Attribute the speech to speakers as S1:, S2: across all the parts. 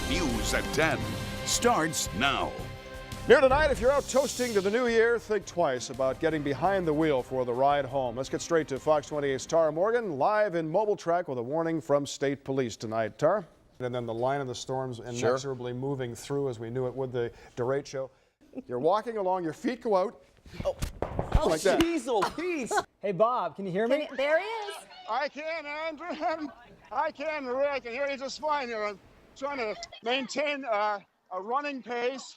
S1: News at 10 starts now.
S2: Here tonight, if you're out toasting to the new year, think twice about getting behind the wheel for the ride home. Let's get straight to Fox 28's Tara Morgan, live in Mobile Track with a warning from State Police tonight. Tara? And then the line of the storms inexorably moving through as we knew it would, the Durate show. You're walking along, your feet go out.
S3: Oh,
S2: like that.
S3: Jeez. Hey, Bob, can you hear me?
S4: There he is.
S5: I can, Andrew. I can, Maria. I can hear you just fine here. I'm trying to maintain a running pace.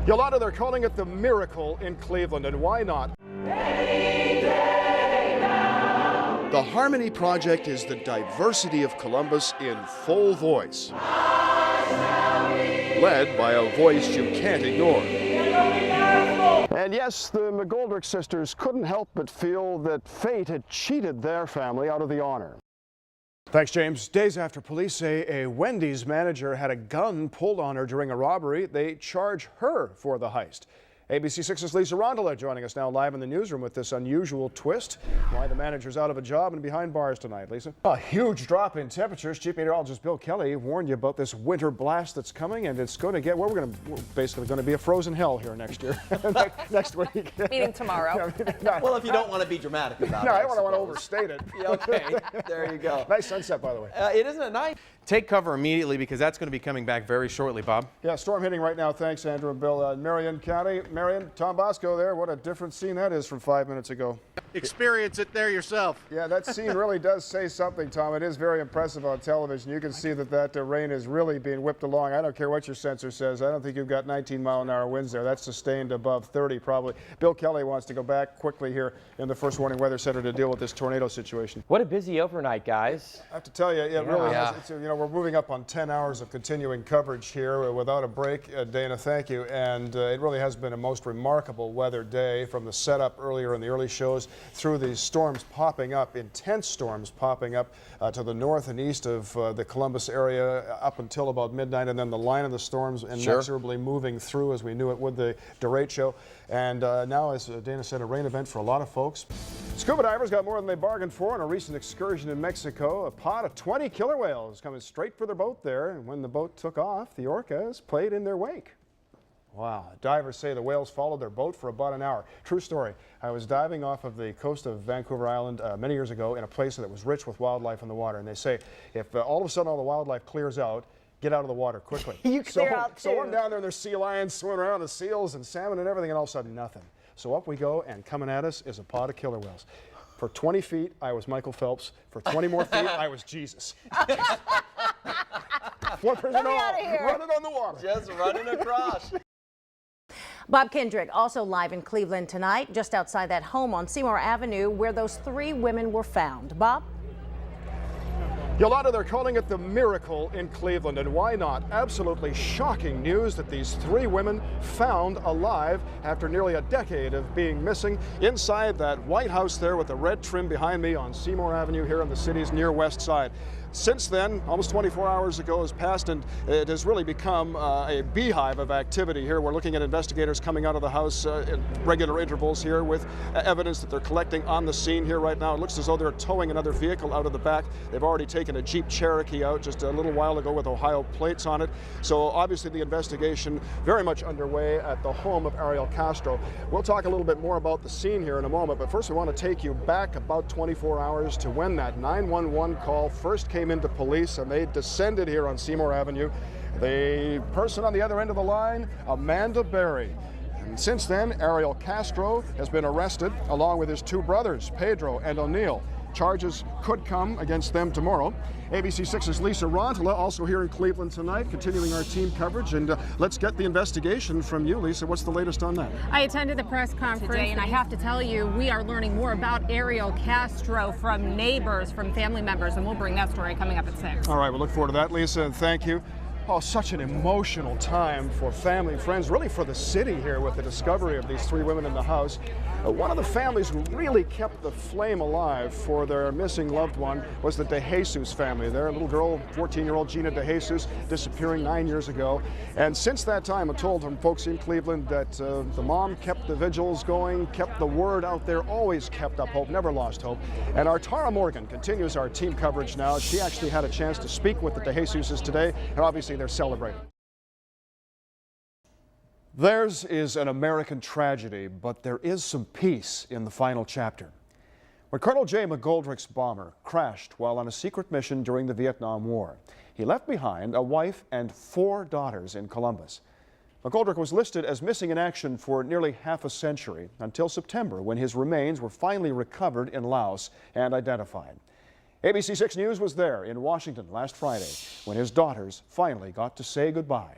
S2: Yolanda, they're calling it the miracle in Cleveland, and why not? The Harmony Project is the diversity of Columbus in full voice, led by a voice you can't ignore. And yes, the McGoldrick sisters couldn't help but feel that fate had cheated their family out of the honor. Thanks, James. Days after police say a Wendy's manager had a gun pulled on her during a robbery, they charge her for the heist. ABC 6's Lisa Rondelet joining us now live in the newsroom with this unusual twist. Why the manager's out of a job and behind bars tonight, Lisa? A huge drop in temperatures. Chief Meteorologist Bill Kelly warned you about this winter blast that's coming, and it's going to get, we're basically going to be a frozen hell here next year, next week.
S4: Meaning tomorrow.
S3: Well, if you don't want to be dramatic about it.
S2: No, I don't want to overstate it.
S3: Okay, there you go.
S2: Nice sunset, by the way.
S3: It isn't it nice?
S6: Take cover immediately because that's going to be coming back very shortly, Bob.
S2: Yeah, storm hitting right now. Thanks, Andrew and Bill. Marion County. Marion, Tom Bosco there. What a different scene that is from 5 minutes ago.
S7: Experience it there yourself.
S2: Yeah, that scene really does say something, Tom. It is very impressive on television. You can see that rain is really being whipped along. I don't care what your sensor says. I don't think you've got 19-mile-an-hour winds there. That's sustained above 30 probably. Bill Kelly wants to go back quickly here in the First Warning Weather Center to deal with this tornado situation.
S8: What a busy overnight, guys.
S2: I have to tell you, it really has. It's, we're moving up on 10 hours of continuing coverage here without a break. Dana, thank you. And it really has been a most remarkable weather day from the setup earlier in the early shows through these storms popping up, intense storms popping up to the north and east of the Columbus area up until about midnight, and then the line of the storms inexorably moving through as we knew it would, the Durate show. And now, as Dana said, a rain event for a lot of folks. Scuba divers got more than they bargained for in a recent excursion in Mexico. A pod of 20 killer whales coming straight for their boat there, and when the boat took off, the orcas played in their wake. Wow. Divers say the whales followed their boat for about an hour. True story. I was diving off of the coast of Vancouver Island many years ago in a place that was rich with wildlife in the water, and they say if all of a sudden all the wildlife clears out, get out of the water quickly.
S4: You clear out too.
S2: So I'm down there and there's sea lions swimming around, the seals and salmon and everything, and all of a sudden nothing. So up we go, and coming at us is a pod of killer whales. For 20 feet, I was Michael Phelps. For 20 more feet, I was Jesus. One person running on the water.
S3: Just running across.
S4: Bob Kendrick also live in Cleveland tonight, just outside that home on Seymour Avenue where those 3 women were found. Bob?
S2: Yolanda, they're calling it the miracle in Cleveland, and why not? Absolutely shocking news that these 3 women found alive after nearly a decade of being missing inside that White House there with the red trim behind me on Seymour Avenue here on the city's near west side. Since then, almost 24 hours ago has passed, and it has really become a beehive of activity here. We're looking at investigators coming out of the house in regular intervals here with evidence that they're collecting on the scene here right now. It looks as though they're towing another vehicle out of the back. They've already taken a Jeep Cherokee out just a little while ago with Ohio plates on it. So obviously the investigation very much underway at the home of Ariel Castro. We'll talk a little bit more about the scene here in a moment, but first we want to take you back about 24 hours to when that 911 call first came into police, and they descended here on Seymour Avenue. The person on the other end of the line, Amanda Berry. And since then, Ariel Castro has been arrested along with his 2 brothers, Pedro and O'Neill. Charges could come against them tomorrow. ABC 6's Lisa Rondelet also here in Cleveland tonight, continuing our team coverage. And let's get the investigation from you, Lisa. What's the latest on that?
S9: I attended the press conference today, and I have to tell you, we are learning more about Ariel Castro from neighbors, from family members, and we'll bring that story coming up at 6.
S2: All right, we'll look forward to that, Lisa, and thank you. Oh, such an emotional time for family and friends, really for the city here with the discovery of these 3 women in the house. One of the families who really kept the flame alive for their missing loved one was the De Jesus family. Their little girl, 14-year-old Gina De Jesus, disappearing 9 years ago. And since that time, I'm told from folks in Cleveland that the mom kept the vigils going, kept the word out there, always kept up hope, never lost hope. And our Tara Morgan continues our team coverage now. She actually had a chance to speak with the De Jesuses today, and obviously they're celebrating. Theirs is an American tragedy, but there is some peace in the final chapter. When Colonel J. McGoldrick's bomber crashed while on a secret mission during the Vietnam War, he left behind a wife and 4 daughters in Columbus. McGoldrick was listed as missing in action for nearly half a century until September, when his remains were finally recovered in Laos and identified. ABC 6 News was there in Washington last Friday when his daughters finally got to say goodbye.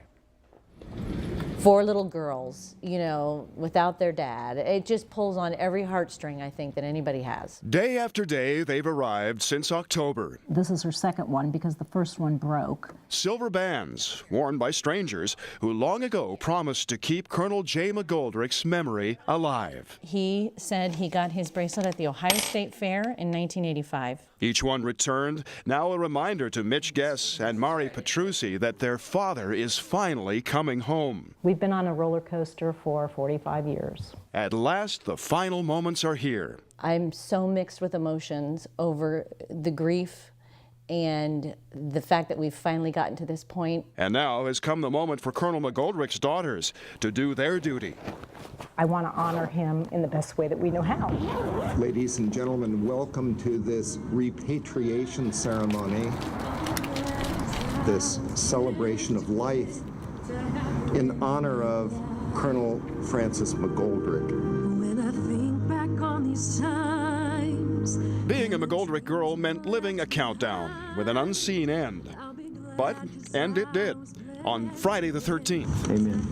S10: 4 little girls, you know, without their dad. It just pulls on every heartstring, I think, that anybody has.
S1: Day after day, they've arrived since October.
S11: This is her second one because the first one broke.
S1: Silver bands worn by strangers who long ago promised to keep Colonel J. McGoldrick's memory alive.
S10: He said he got his bracelet at the Ohio State Fair in 1985.
S1: Each one returned, now a reminder to Mitch Guess and Mari Petrucci that their father is finally coming home.
S11: We've been on a roller coaster for 45 years.
S1: At last, the final moments are here.
S10: I'm so mixed with emotions over the grief and the fact that we've finally gotten to this point.
S1: And now has come the moment for Colonel McGoldrick's daughters to do their duty.
S11: I want to honor him in the best way that we know how.
S12: Ladies and gentlemen, welcome to this repatriation ceremony, this celebration of life in honor of Colonel Francis McGoldrick.
S13: When I think back on these times,
S1: being a McGoldrick girl meant living a countdown with an unseen end. But end it did on Friday the 13th.
S12: Amen.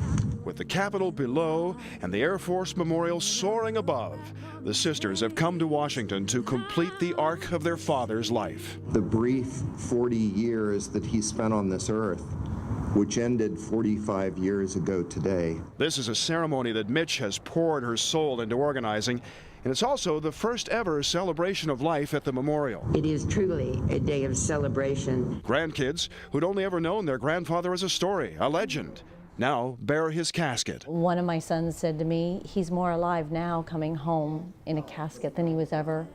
S1: With the Capitol below and the Air Force Memorial soaring above, the sisters have come to Washington to complete the arc of their father's life.
S12: The brief 40 years that he spent on this earth, which ended 45 years ago today.
S1: This is a ceremony that Mitch has poured her soul into organizing, and it's also the first ever celebration of life at the memorial.
S14: It is truly a day of celebration.
S1: Grandkids who'd only ever known their grandfather as a story, a legend, now bear his casket.
S10: One of my sons said to me, he's more alive now coming home in a casket than he was ever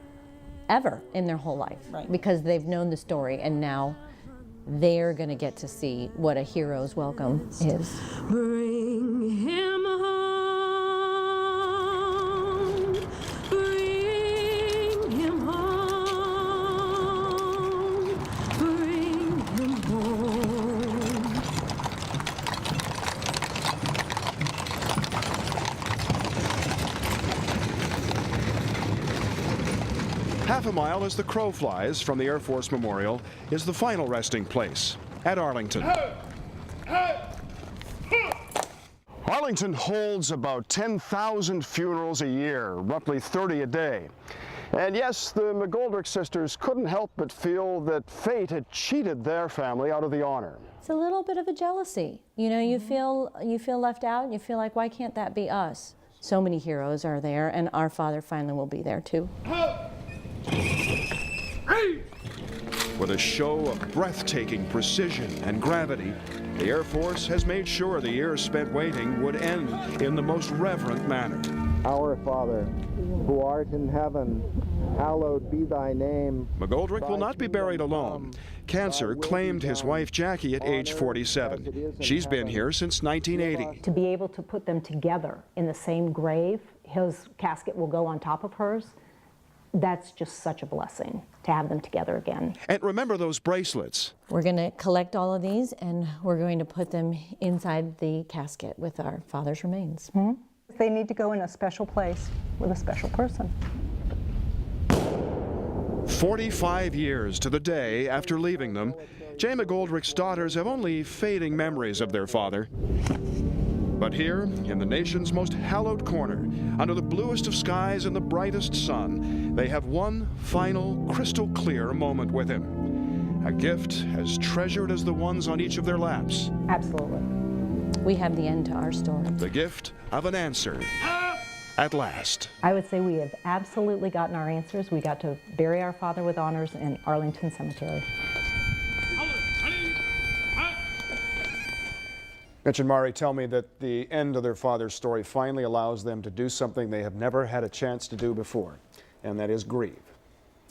S10: in their whole life. Right. Because they've known the story, and now they're going to get to see what a hero's welcome is.
S13: bring him home, bring him home, bring him home.
S1: Half a mile as the crow flies from the Air Force Memorial is the final resting place at Arlington.
S2: Arlington holds about 10,000 funerals a year, roughly 30 a day. And yes, the McGoldrick sisters couldn't help but feel that fate had cheated their family out of the honor.
S10: It's a little bit of a jealousy. You know, you feel left out, and you feel like, why can't that be us? So many heroes are there, and our father finally will be there too.
S1: With a show of breathtaking precision and gravity, the Air Force has made sure the years spent waiting would end in the most reverent manner.
S12: Our Father, who art in heaven, hallowed be thy name.
S1: McGoldrick will not be buried alone. Cancer claimed his wife Jackie at age 47. She's been here since 1980.
S11: To be able to put them together in the same grave, his casket will go on top of hers. That's just such a blessing to have them together again.
S1: And remember those bracelets.
S10: We're going to collect all of these, and we're going to put them inside the casket with our father's remains.
S11: Mm-hmm. They need to go in a special place with a special person.
S1: 45 years to the day after leaving them, J. McGoldrick's daughters have only fading memories of their father. But here, in the nation's most hallowed corner, under the bluest of skies and the brightest sun, they have one final, crystal clear moment with him. A gift as treasured as the ones on each of their laps.
S11: Absolutely.
S10: We have the end to our story.
S1: The gift of an answer. At last.
S11: I would say we have absolutely gotten our answers. We got to bury our father with honors in Arlington Cemetery.
S2: Mitch and Mari tell me that the end of their father's story finally allows them to do something they have never had a chance to do before, and that is grieve.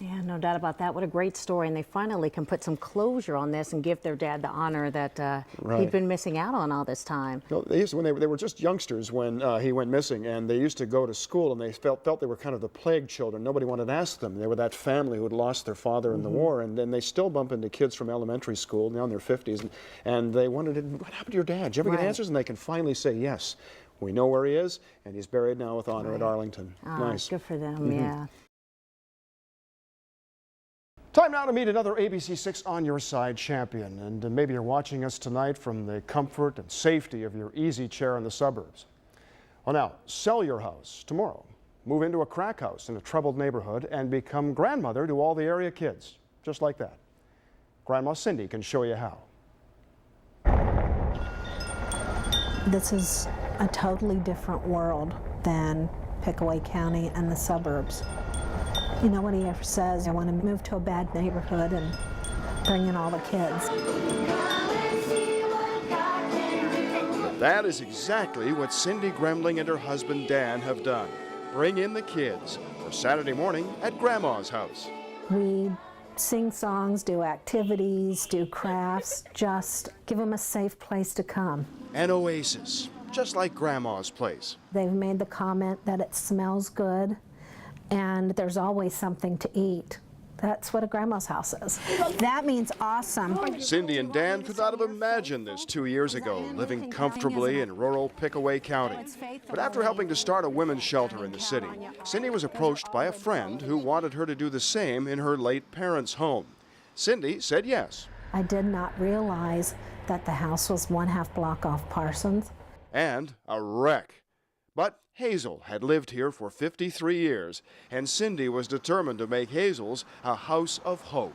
S4: Yeah, no doubt about that. What a great story. And they finally can put some closure on this and give their dad the honor that he'd been missing out on all this time.
S2: You know, they used to, when they were just youngsters when he went missing, and they used to go to school, and they felt they were kind of the plague children. Nobody wanted to ask them. They were that family who had lost their father in the war, and then they still bump into kids from elementary school, now in their 50s, and they wondered, what happened to your dad? Did you ever get answers? And they can finally say, yes, we know where he is, and he's buried now with honor at Arlington.
S4: Oh,
S2: Nice.
S4: Good for them, yeah.
S2: Time now to meet another ABC6 On Your Side champion, and maybe you're watching us tonight from the comfort and safety of your easy chair in the suburbs. Well, now, sell your house tomorrow. Move into a crack house in a troubled neighborhood and become grandmother to all the area kids, just like that. Grandma Cindy can show you how.
S11: This is a totally different world than Pickaway County and the suburbs. You know what he ever says, I want to move to a bad neighborhood and bring in all the kids.
S1: That is exactly what Cindy Gremling and her husband Dan have done. Bring in the kids for Saturday morning at Grandma's house.
S11: We sing songs, do activities, do crafts, just give them a safe place to come.
S1: An oasis, just like Grandma's place.
S11: They've made the comment that it smells good and there's always something to eat. That's what a grandma's house is. That means awesome.
S1: Cindy and Dan could not have imagined this 2 years ago, living comfortably in rural Pickaway County. But after helping to start a women's shelter in the city, Cindy was approached by a friend who wanted her to do the same in her late parents' home. Cindy said yes.
S11: I did not realize that the house was 1/2 block off Parsons.
S1: And a wreck. But Hazel had lived here for 53 years, and Cindy was determined to make Hazel's a house of hope.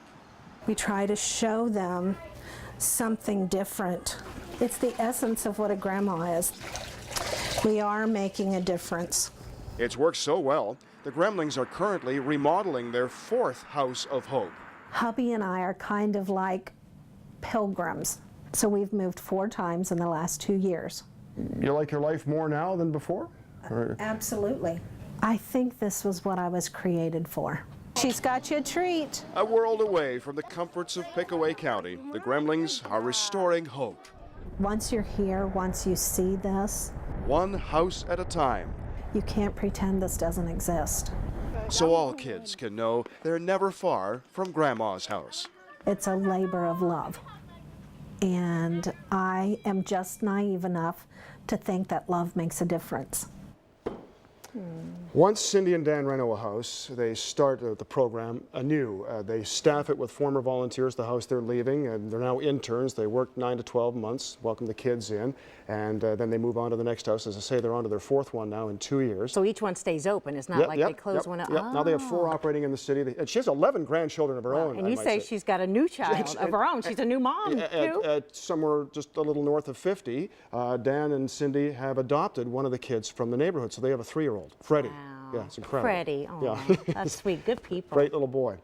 S11: We try to show them something different. It's the essence of what a grandma is. We are making a difference.
S1: It's worked so well, the Gremlings are currently remodeling their 4th house of hope.
S11: Hubby and I are kind of like pilgrims. So we've moved 4 times in the last 2 years.
S2: You like your life more now than before?
S11: Absolutely. I think this was what I was created for. She's got you a treat.
S1: A world away from the comforts of Pickaway County, the Gremlings are restoring hope.
S11: Once you're here, once you see this,
S1: one house at a time.
S11: You can't pretend this doesn't exist.
S1: So all kids can know they're never far from Grandma's house.
S11: It's a labor of love. And I am just naive enough to think that love makes a difference.
S2: Once Cindy and Dan rent a house, they start the program anew. They staff it with former volunteers, the house they're leaving, and they're now interns. They work 9 to 12 months, welcome the kids in, and then they move on to the next house. As I say, they're on to their 4th one now in 2 years.
S4: So each one stays open. It's not like they close one up.
S2: Oh. Now they have 4 operating in the city. And she has 11 grandchildren of her own.
S4: And you say she's got a new child of her own. She's a new mom, too.
S2: Somewhere just a little north of 50, Dan and Cindy have adopted one of the kids from the neighborhood. So they have a 3-year-old, Freddie.
S4: Wow.
S2: Yeah, it's incredible.
S4: Freddie, oh,
S2: yeah.
S4: That's sweet. Good people.
S2: Great little boy.